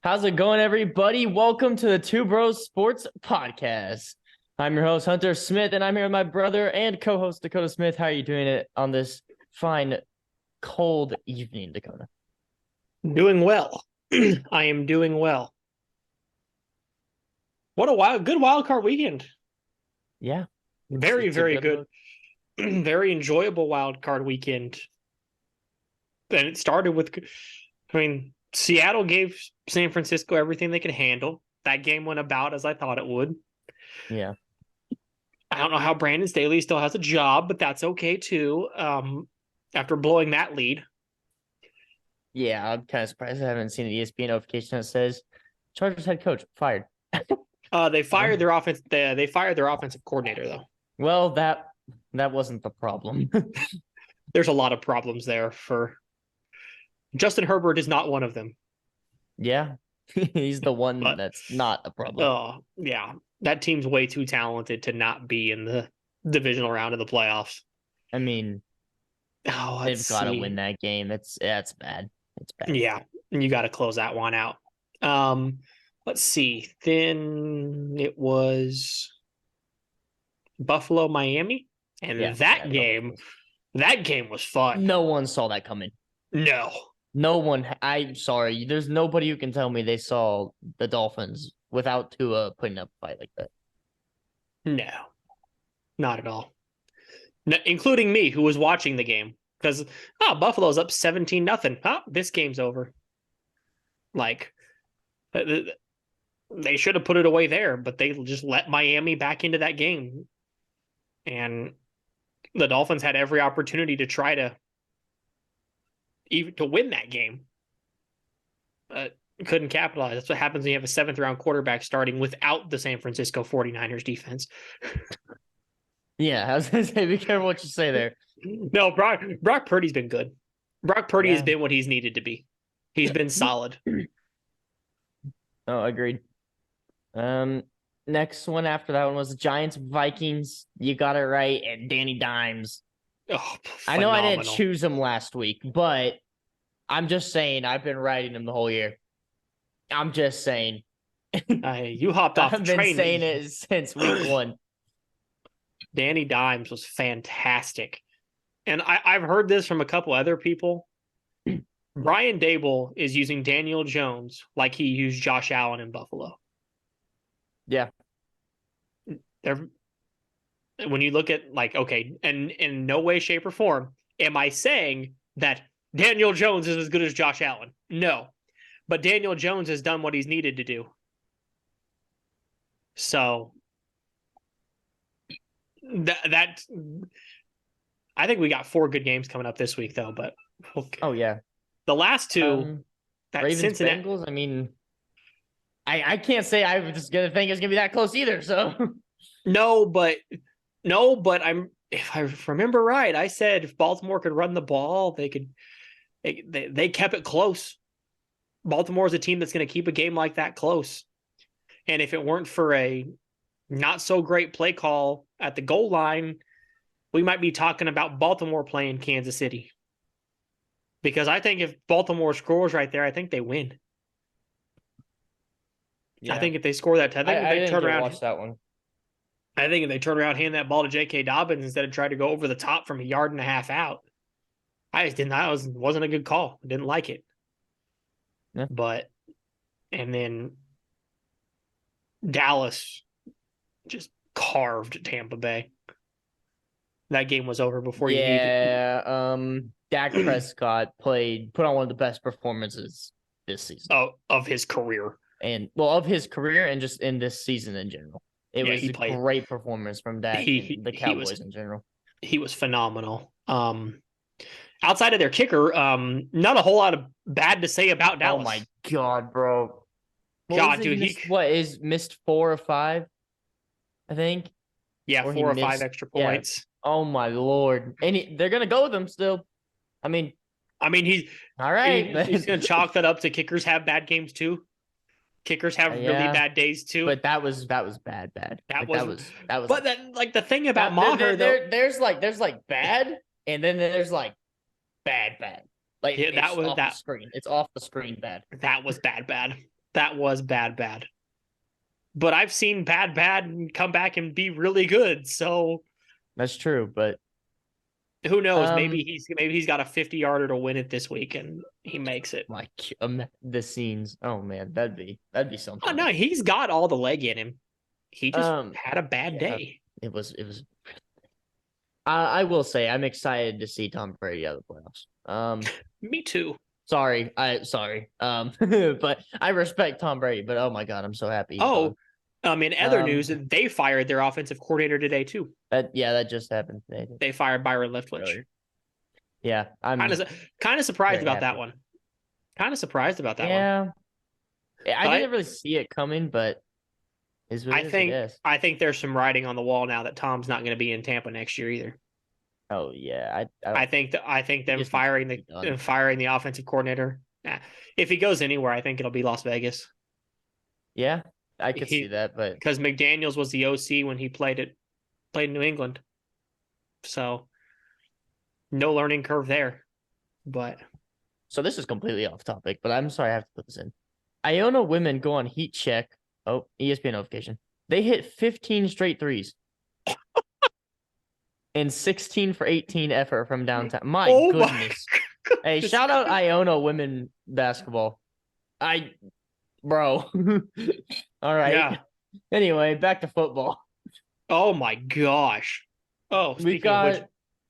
How's it going, everybody? Welcome to the Two Bros Sports Podcast. I'm your host, Hunter Smith, and I'm here with my brother and co-host, Dakota Smith. How are you doing it on this fine, cold evening, Dakota? Doing well. I am doing well. What a good wild card weekend. Yeah. Very, It's a very good good. look. Very enjoyable wild card weekend. And it started with, Seattle gave San Francisco everything they could handle. That game went about as I thought it would. Yeah. I don't know how Brandon Staley still has a job, but that's okay too. After blowing that lead. Yeah, I'm kind of surprised I haven't seen an ESPN notification that says Chargers head coach fired. They fired their offense. They fired their offensive coordinator though. Well, that wasn't the problem. There's a lot of problems there for Justin Herbert is not one of them. Yeah. He's the one But that's not a problem. Oh, yeah. That team's way too talented to not be in the divisional round of the playoffs. I mean, they've got to win that game. It's bad. It's bad. Yeah, you got to close that one out. Let's see. Then it was Buffalo, Miami, and that game was fun. No one saw that coming. No one. I'm sorry. There's nobody who can tell me they saw the Dolphins without Tua putting up a fight like that. No, not at all. No, including me, who was watching the game, because Buffalo's up 17-0. This game's over. Like, they should have put it away there, but they just let Miami back into that game, and the Dolphins had every opportunity to try to win that game, but couldn't capitalize. That's what happens when you have a seventh-round quarterback starting without the San Francisco 49ers defense. Yeah, I was going to say, be careful what you say there. No, Brock Purdy's been good. Brock Purdy has been what he's needed to be. He's been solid. Oh, agreed. Next one after that one was Giants Vikings. You got it right, and Danny Dimes. Oh, I know I didn't choose him last week, but I'm just saying I've been riding him the whole year. I'm just saying. You hopped off. I've been saying it since week one. Danny Dimes was fantastic. And I've heard this from a couple other people. Brian Dable is using Daniel Jones like he used Josh Allen in Buffalo. Yeah. When you look at, like, okay, and in no way, shape, or form am I saying that Daniel Jones is as good as Josh Allen. No. But Daniel Jones has done what he's needed to do. So that I think we got 4 good games coming up this week, though. But okay. Oh yeah, the last two, that Ravens Cincinnati Bengals. I mean, I can't say I was just gonna think it's gonna be that close either. So no, but if I remember right, I said if Baltimore could run the ball, they could. They kept it close. Baltimore is a team that's going to keep a game like that close. And if it weren't for a not so great play call at the goal line, we might be talking about Baltimore playing Kansas City. Because I think if Baltimore scores right there, I think they win. Yeah. I think if they score that, I think they turn around. Watch that one. I think if they turn around, hand that ball to J.K. Dobbins instead of trying to go over the top from 1.5 yards out, I just didn't. That wasn't a good call. I didn't like it. Yeah. But, and then Dallas just carved Tampa Bay. That game was over before you needed it. Dak Prescott put on one of the best performances this season. Of his career. And of his career and just in this season in general. It was a great performance from Dak and the Cowboys in general. He was phenomenal. Outside of their kicker, not a whole lot of bad to say about Dallas. Oh my God, bro! He's missed 4 or 5, I think. Yeah, 4 or 5 extra points. Yeah. Oh my Lord! And they're gonna go with him still. I mean, he's all right. He's gonna chalk that up to kickers have bad games too. Kickers have really bad days too. But that was bad. That was. But then, like, the thing about Maher, there's bad, and then there's like bad. Like, that was off the screen. It's off the screen bad. That was bad. That was bad. But I've seen bad and come back and be really good. So That's true, but who knows? Maybe he's got a 50-yarder to win it this week, and he makes it. like the scenes. Oh man, that'd be something. Oh no, he's got all the leg in him. He just had a bad yeah, day. It was. I will say I'm excited to see Tom Brady out of the playoffs. Me too. Sorry. But I respect Tom Brady. But oh my god, I'm so happy. In other news, they fired their offensive coordinator today too. That just happened today. They fired Byron Leftwich. Really? Yeah, I'm kind of surprised about that one. Kind of surprised about that one. Yeah, I didn't really see it coming, but I think there's some writing on the wall now that Tom's not going to be in Tampa next year either. Oh yeah, I think them firing the offensive coordinator. If he goes anywhere, I think it'll be Las Vegas. Yeah, I could see that, but because McDaniels was the OC when he played in New England, so no learning curve there. But so this is completely off topic, but I'm sorry I have to put this in. Iona women go on heat check. Oh, ESPN notification. They hit 15 straight threes. And 16 for 18 effort from downtown. My goodness. Hey, shout out Iona women basketball. Bro. All right. Yeah. Anyway, back to football. Oh my gosh. Oh, speaking of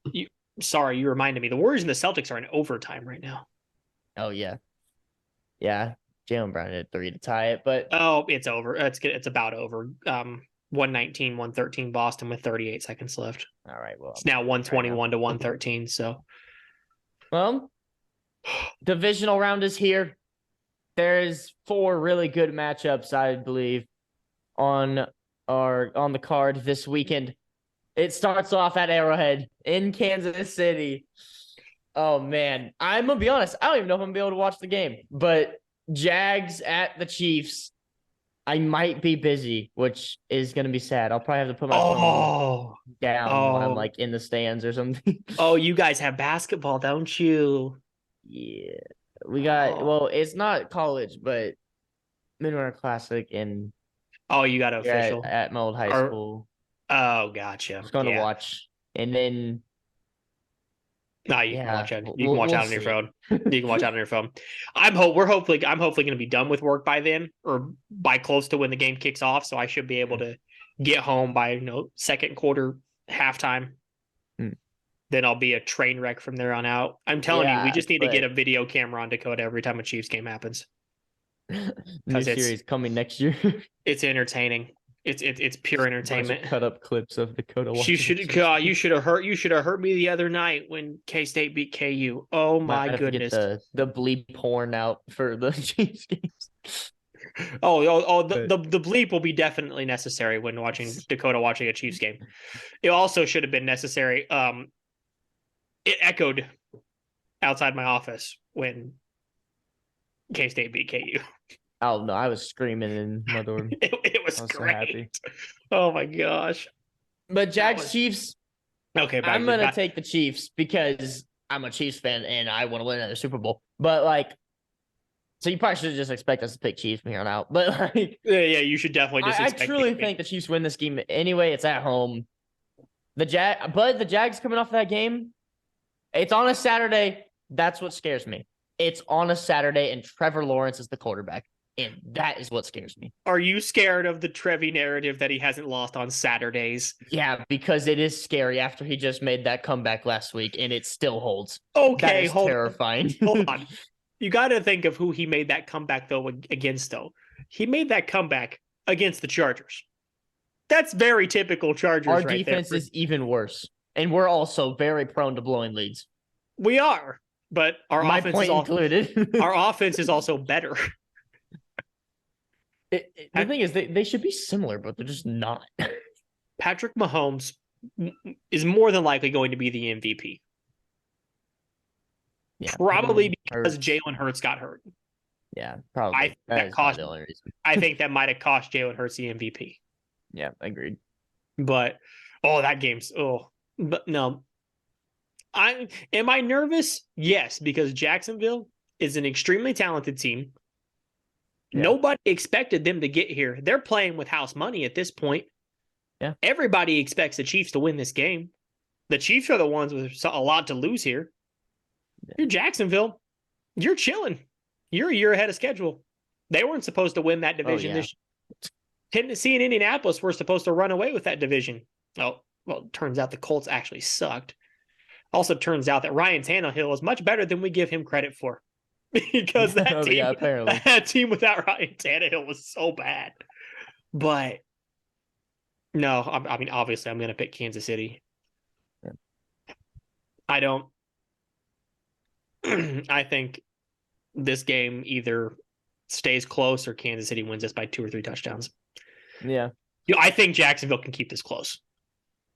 which, sorry, you reminded me. The Warriors and the Celtics are in overtime right now. Oh yeah. Yeah. Jaylen Brown hit 3 to tie it, but it's over. It's about over. 119-113 Boston with 38 seconds left. All right, well, it's now 121 to 113. So, well, divisional round is here. There's 4 really good matchups, I believe, on the card this weekend. It starts off at Arrowhead in Kansas City. Oh man, I'm gonna be honest. I don't even know if I'm gonna be able to watch the game, but Jags at the Chiefs. I might be busy, which is going to be sad. I'll probably have to put my phone down when I'm like in the stands or something. Oh, you guys have basketball, don't you? Yeah. We got, well, it's not college, but Midwinter Classic and you got official at my old high school. Oh, gotcha. I was going to watch. And then you can watch it. You can watch out on your phone. You can watch out on your phone. I'm hopefully going to be done with work by then, or by close to when the game kicks off. So I should be able to get home by second quarter, halftime. Then I'll be a train wreck from there on out. I'm telling you, we just need to get a video camera on Dakota every time a Chiefs game happens. New series coming next year. It's entertaining. It's pure entertainment. Cut up clips of Dakota. You should have hurt me the other night when K-State beat KU. Oh my goodness! The bleep horn out for the Chiefs games. The bleep will be definitely necessary when watching Dakota watching a Chiefs game. It also should have been necessary. It echoed outside my office when K-State beat KU. Oh no, I was screaming in my dorm. It was great. So oh my gosh. But Jags Chiefs. Okay, I'm gonna take the Chiefs because I'm a Chiefs fan and I want to win another Super Bowl. But so you probably should just expect us to pick Chiefs from here on out. But yeah, you should definitely just. I truly think the Chiefs win this game anyway. It's at home. The Jags coming off that game. It's on a Saturday. That's what scares me. It's on a Saturday and Trevor Lawrence is the quarterback. And that is what scares me. Are you scared of the Trevi narrative that he hasn't lost on Saturdays? Yeah, because it is scary after he just made that comeback last week, and it still holds. Okay, terrifying. Hold on. You got to think of who he made that comeback against, though. He made that comeback against the Chargers. That's very typical Chargers. Our defense is even worse, and we're also very prone to blowing leads. We are, but our offense is also better. The thing is, they should be similar, but they're just not. Patrick Mahomes is more than likely going to be the MVP. Yeah, probably because Jalen Hurts got hurt. Yeah, probably. The only reason. I think that might have cost Jalen Hurts the MVP. Yeah, agreed. But but no. Am I nervous? Yes, because Jacksonville is an extremely talented team. Nobody expected them to get here. They're playing with house money at this point. Yeah. Everybody expects the Chiefs to win this game. The Chiefs are the ones with a lot to lose here. Yeah. You're Jacksonville. You're chilling. You're a year ahead of schedule. They weren't supposed to win that division this year. Tennessee and Indianapolis were supposed to run away with that division. Oh, well, it turns out the Colts actually sucked. Also turns out that Ryan Tannehill is much better than we give him credit for. Because that team without Ryan Tannehill was so bad. But no, I mean, obviously I'm going to pick Kansas City. Yeah. I don't. I think this game either stays close or Kansas City wins this by 2 or 3 touchdowns. Yeah. I think Jacksonville can keep this close.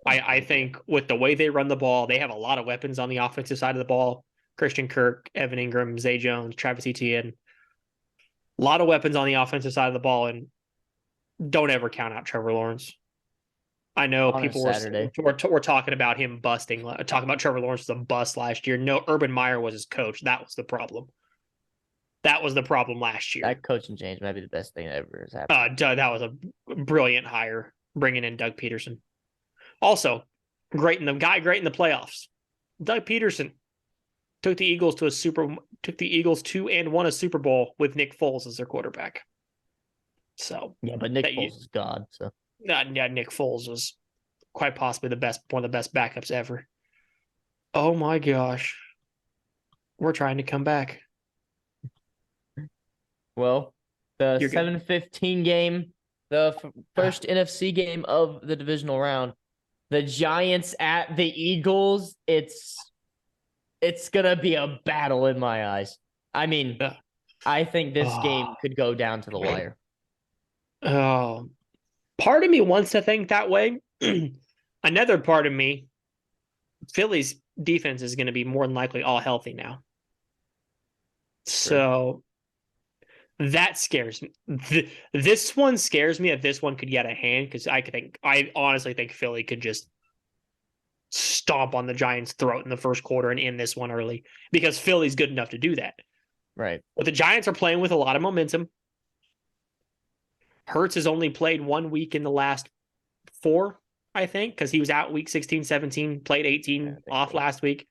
I think with the way they run the ball, they have a lot of weapons on the offensive side of the ball. Christian Kirk, Evan Ingram, Zay Jones, Travis Etienne. A lot of weapons on the offensive side of the ball, and don't ever count out Trevor Lawrence. I know people were talking about him busting, talking about Trevor Lawrence was a bust last year. No, Urban Meyer was his coach. That was the problem. That was the problem last year. That coaching change might be the best thing that ever has happened. That was a brilliant hire, bringing in Doug Peterson. Also, great in the playoffs. Doug Peterson took the Eagles to and won a Super Bowl with Nick Foles as their quarterback. So yeah, but Nick Foles is God. So Nick Foles was quite possibly one of the best backups ever. Oh my gosh, we're trying to come back. Well, the 7:15 game, the first NFC game of the divisional round, the Giants at the Eagles. It's gonna be a battle in my eyes. I mean, I think this game could go down to the wire. Oh, part of me wants to think that way. Another part of me, Philly's defense is going to be more than likely all healthy now. So that scares me. This one scares me that this one could get a hand because I honestly think Philly could just stomp on the Giants' throat in the first quarter and end this one early because Philly's good enough to do that. Right. But the Giants are playing with a lot of momentum. Hurts has only played 1 week in the last 4, I think, because he was out week 16, 17, played 18 off last week.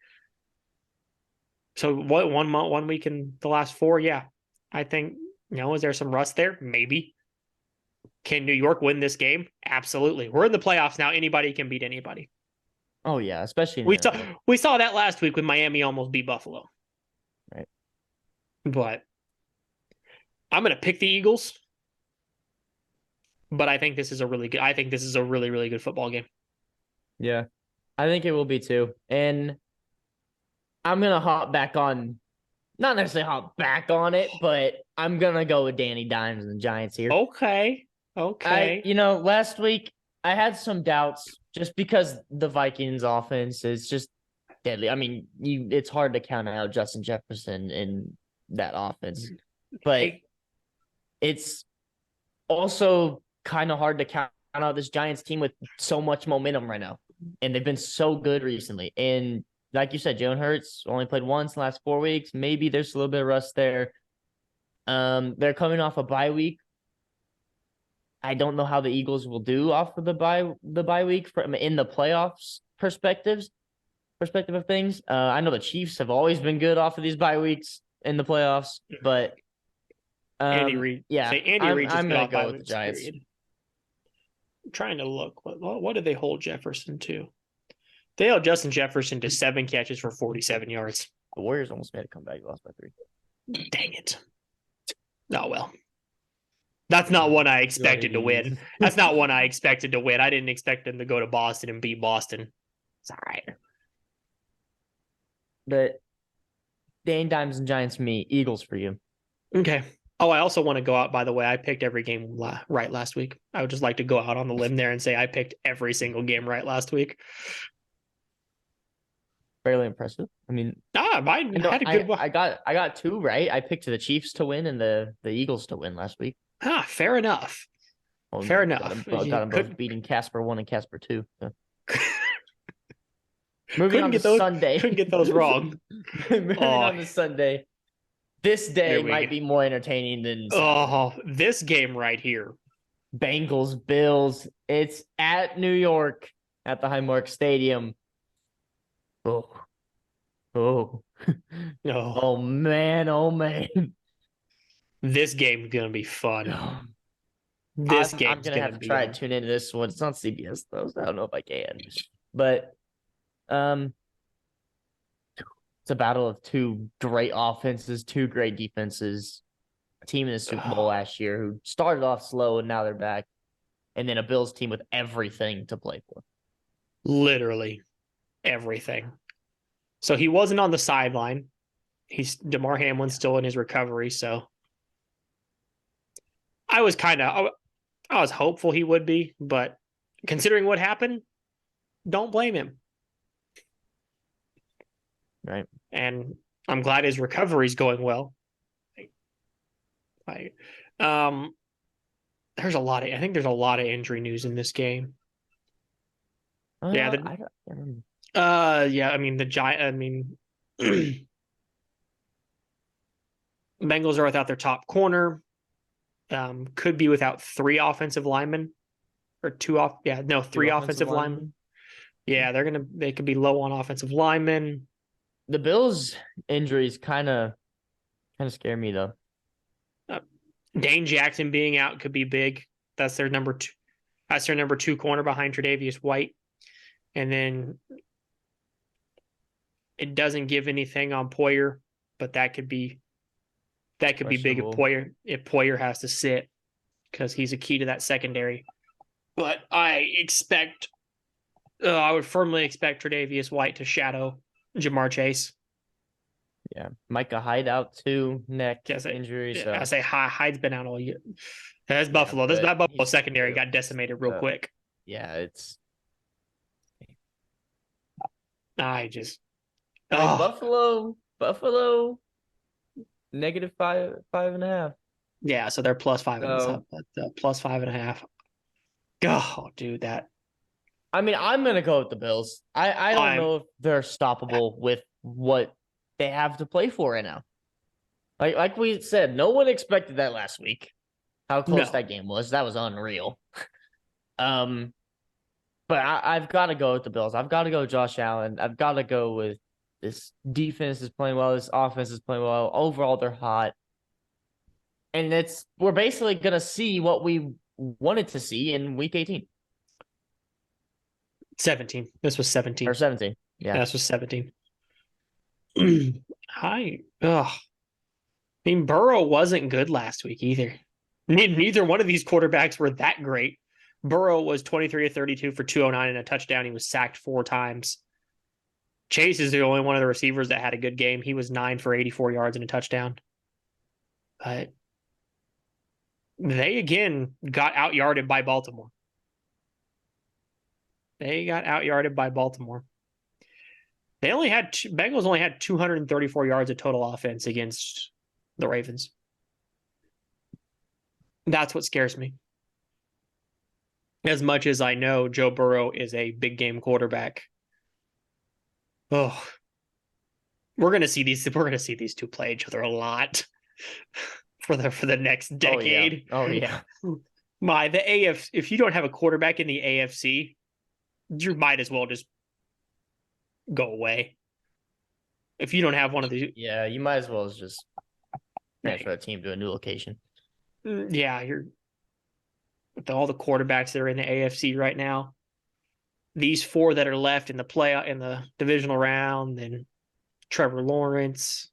So what, 1 week in the last 4? Yeah. I think, is there some rust there? Maybe. Can New York win this game? Absolutely. We're in the playoffs now. Anybody can beat anybody. Oh, yeah, especially we saw that last week when Miami almost beat Buffalo. Right. But I'm going to pick the Eagles. But I think this is a really really good football game. Yeah. I think it will be too. And I'm going to hop back on, not necessarily hop back on it, but I'm going to go with Danny Dimes and the Giants here. Okay. Last week I had some doubts just because the Vikings offense is just deadly. I mean, it's hard to count out Justin Jefferson in that offense, but it's also kind of hard to count out this Giants team with so much momentum right now. And they've been so good recently. And like you said, Jalen Hurts only played once in the last 4 weeks. Maybe there's a little bit of rust there. They're coming off a bye week. I don't know how the Eagles will do off of the bye week from in the playoffs perspective of things. I know the Chiefs have always been good off of these bye weeks in the playoffs, but Andy Reid. Yeah, Andy Reid just got off go with the Giants. I'm trying to look. What did they hold Jefferson to? They held Justin Jefferson to 7 catches for 47 yards. The Warriors almost made a comeback. Lost by 3. Dang it. Oh, well. That's not one I expected to win. That's not one I expected to win. I didn't expect them to go to Boston and beat Boston. It's all right. But Dane Dimes and Giants for me, Eagles for you. Okay. Oh, I also want to go out, by the way. I picked every game right last week. I would just like to go out on the limb there and say I picked every single game right last week. Fairly impressive. I mean, I had a good one. I got 2 right. I picked the Chiefs to win and the Eagles to win last week. Fair enough. Well, fair enough. Got them both beating Casper 1 and Casper 2. So. Moving on to Sunday. Couldn't get those wrong. Moving on to Sunday. This day Here we might go. be more entertaining than Saturday. Oh, this game right here. Bengals, Bills. It's at New York at the Highmark Stadium. Oh, oh, No, oh man, oh man. this game's gonna be fun. This I'm game's gonna gonna have to be try to tune into this one. It's on CBS though, so I don't know if I can. But um, it's a battle of two great offenses, two great defenses. A team in the Super Bowl last year who started off slow and now they're back, and then a Bills team with everything to play for. literally everything. So he wasn't on the sideline. DeMar Hamlin's still in his recovery, so I was hopeful he would be, but considering what happened, don't blame him. Right. And I'm glad his recovery is going well. I there's a lot of injury news in this game. Yeah, I don't remember. yeah, I mean Bengals are without their top corner. Could be without three offensive linemen or three offensive linemen. Yeah, they could be low on offensive linemen. The Bills injuries kind of scare me though. Dane Jackson being out could be big. That's their number two. That's their number two corner behind Tre'Davious White. And then it doesn't give anything on Poyer, but that could be big if Poyer has to sit because he's a key to that secondary. But I would firmly expect Tre'Davious White to shadow Jamar Chase. Yeah, Micah Hyde out too, neck injury. So I say Hyde's been out all year. That's Buffalo. That Buffalo secondary got decimated real quick. Yeah, it's. Buffalo negative 5.5. Yeah, so they're plus 5.5. Plus 5.5. Oh, dude, that. I mean, I'm gonna go with the Bills. I don't know if they're stoppable with what they have to play for right now. Like we said, no one expected that last week. How close that game was. That was unreal. But I've got to go with the Bills. I've got to go with Josh Allen. I've got to go with this defense is playing well. This offense is playing well. Overall, they're hot. And we're basically going to see what we wanted to see in week 18. 17. This was 17. Or 17. Yeah. This was 17. I mean, Burrow wasn't good last week either. Neither one of these quarterbacks were that great. Burrow was 23 of 32 for 209 and a touchdown. He was sacked 4 times. Chase is the only one of the receivers that had a good game. He was 9 for 84 yards and a touchdown. But they, again, got out-yarded by Baltimore. Bengals only had 234 yards of total offense against the Ravens. That's what scares me. As much as I know Joe Burrow is a big game quarterback. Oh, we're gonna see these two play each other a lot for the next decade. Oh yeah. The AFC, if you don't have a quarterback in the AFC, you might as well just go away. If you don't have one of these, yeah, you might as well just transfer the team to a new location. Yeah, you're with all the quarterbacks that are in the AFC right now. These 4 that are left in the divisional round, and Trevor Lawrence.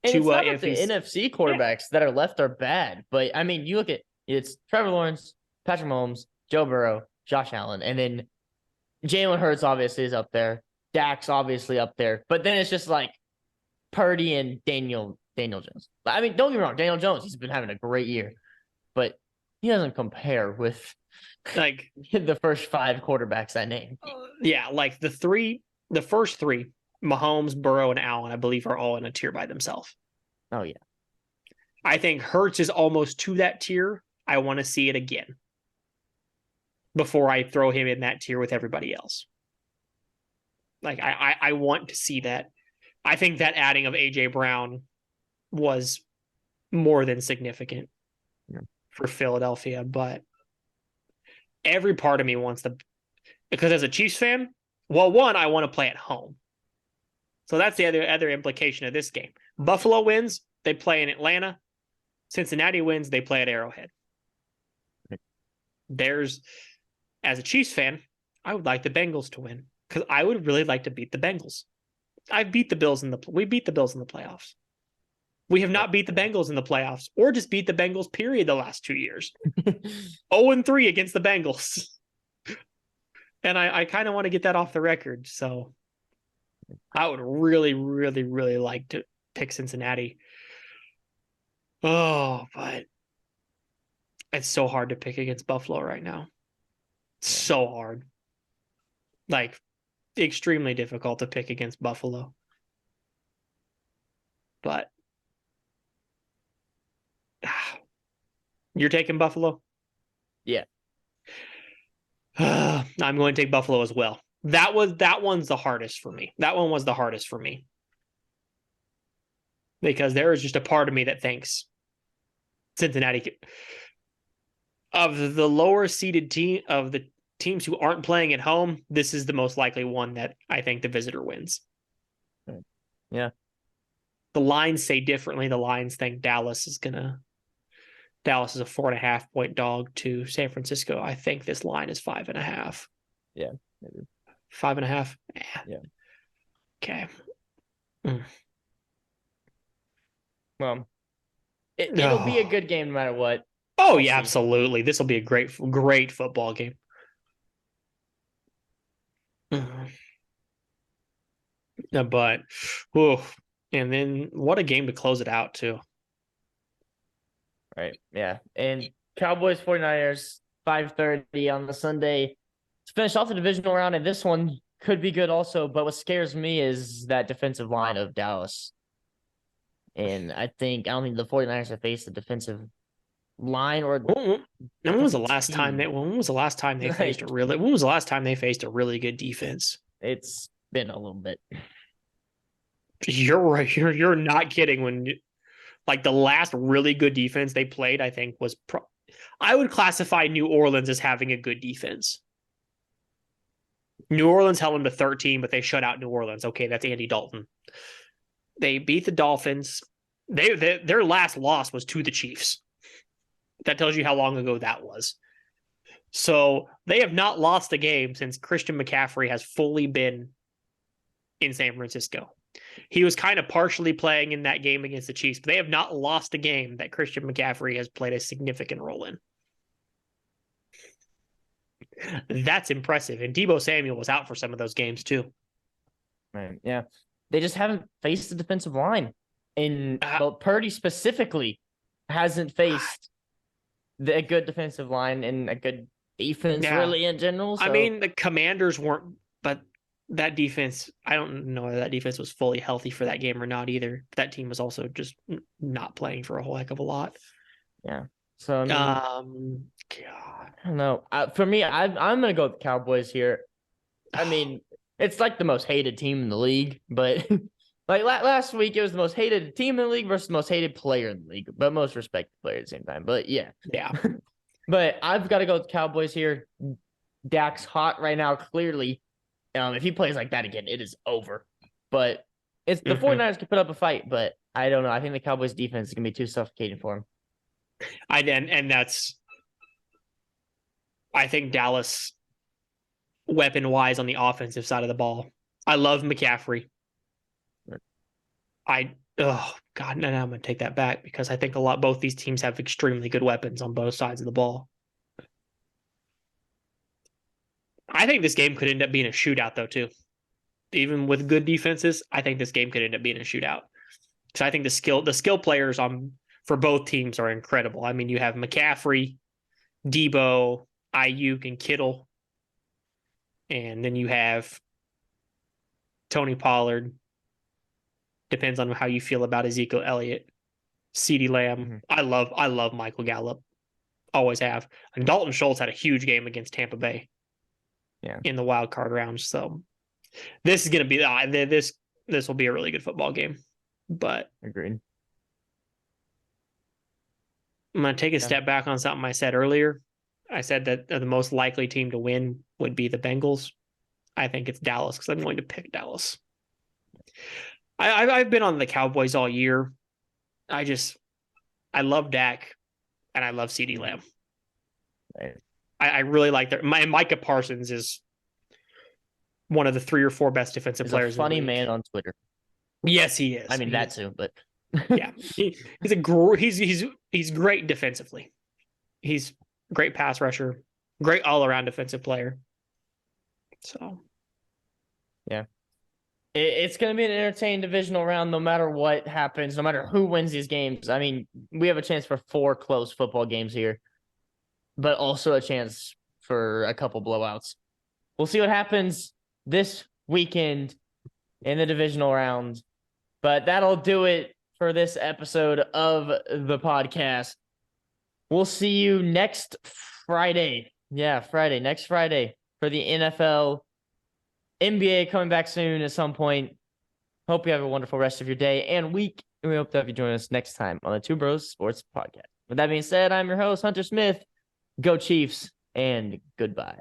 And it's not that the NFC quarterbacks that are left are bad, but I mean, you look at it's Trevor Lawrence, Patrick Mahomes, Joe Burrow, Josh Allen, and then Jalen Hurts obviously is up there. Dak's obviously up there, but then it's just like Purdy and Daniel Jones. I mean, don't get me wrong, Daniel Jones, he's been having a great year, but he doesn't compare with like the first 5 quarterbacks I named. Yeah, like the first 3, Mahomes, Burrow, and Allen, I believe, are all in a tier by themselves. Oh yeah. I think Hurts is almost to that tier. I want to see it again before I throw him in that tier with everybody else. Like I want to see that. I think that adding of AJ Brown was more than significant for Philadelphia, but every part of me wants to, because as a Chiefs fan, well, one, I want to play at home. So that's the other implication of this game. Buffalo wins, they play in Atlanta. Cincinnati wins, they play at Arrowhead. As a Chiefs fan, I would like the Bengals to win because I would really like to beat the Bengals. We beat the Bills in the playoffs. We have not beat the Bengals in the playoffs or just beat the Bengals, period, the last 2 years. 0-3 against the Bengals. And I kind of want to get that off the record. So I would really, really, really like to pick Cincinnati. Oh, but it's so hard to pick against Buffalo right now. So hard. Like, extremely difficult to pick against Buffalo. But you're taking Buffalo? Yeah. I'm going to take Buffalo as well. That one's the hardest for me. That one was the hardest for me. Because there is just a part of me that thinks Cincinnati, of the lower seeded team, of the teams who aren't playing at home, this is the most likely one that I think the visitor wins. Yeah. The lines say differently. The lines think Dallas is a 4.5 point dog to San Francisco. I think this line is 5.5. Yeah. Maybe. 5.5. Yeah. Okay. Well, it'll be a good game no matter what. Oh, yeah, absolutely. This will be a great football game. But, and then what a game to close it out, too. Right, yeah. And Cowboys 49ers, 5:30 on the Sunday to finish off the divisional round, and this one could be good also, but what scares me is that defensive line of Dallas. And I don't think the 49ers have faced a defensive line or when was the last time they faced a really good defense? It's been a little bit. You're right. You're not kidding. Like the last really good defense they played, I think was I would classify New Orleans as having a good defense. New Orleans held them to 13, but they shut out New Orleans. Okay, that's Andy Dalton. They beat the Dolphins. Their last loss was to the Chiefs. That tells you how long ago that was. So they have not lost a game since Christian McCaffrey has fully been in San Francisco. He was kind of partially playing in that game against the Chiefs, but they have not lost a game that Christian McCaffrey has played a significant role in. That's impressive. And Deebo Samuel was out for some of those games too. Right. Yeah. They just haven't faced the defensive line. And Purdy specifically hasn't faced a good defensive line and a good defense really in general. So. I mean, the Commanders weren't, but that defense, I don't know whether that defense was fully healthy for that game or not either. That team was also just not playing for a whole heck of a lot. Yeah. So, I mean, God. I don't know. For me, I'm going to go with the Cowboys here. I mean, it's like the most hated team in the league, but like last week, it was the most hated team in the league versus the most hated player in the league, but most respected player at the same time. But yeah. But I've got to go with the Cowboys here. Dak's hot right now, clearly. If he plays like that again, it is over. But it's the 49ers can put up a fight, but I don't know. I think the Cowboys defense is going to be too suffocating for him. I think Dallas, weapon-wise on the offensive side of the ball. I love McCaffrey. Oh, God, no, I'm going to take that back because I think both these teams have extremely good weapons on both sides of the ball. I think this game could end up being a shootout, though, too. Even with good defenses, I think this game could end up being a shootout. So I think the skill players for both teams are incredible. I mean, you have McCaffrey, Debo, Ayuk, and Kittle. And then you have Tony Pollard. Depends on how you feel about Ezekiel Elliott, CeeDee Lamb. I love Michael Gallup. Always have. And Dalton Schultz had a huge game against Tampa Bay in the wildcard round. So this is going to be this will be a really good football game. But Agreed. I'm going to take a step back on something I said earlier. I said that the most likely team to win would be the Bengals. I think it's Dallas because I'm going to pick Dallas. I've been on the Cowboys all year. I love Dak and I love CeeDee Lamb. Right. I really like that. Micah Parsons is one of the 3 or 4 best defensive players. A funny man on Twitter. Yes, he is. I mean, that too, but yeah, he's great defensively. He's a great pass rusher, great all around defensive player. So, yeah, it's going to be an entertaining divisional round, no matter what happens, no matter who wins these games. I mean, we have a chance for 4 close football games here, but also a chance for a couple blowouts. We'll see what happens this weekend in the divisional round. But that'll do it for this episode of the podcast. We'll see you next Friday. Yeah, next Friday for the NFL. NBA coming back soon at some point. Hope you have a wonderful rest of your day and week. And we hope to have you join us next time on the Two Bros Sports Podcast. With that being said, I'm your host, Hunter Smith. Go Chiefs, and goodbye.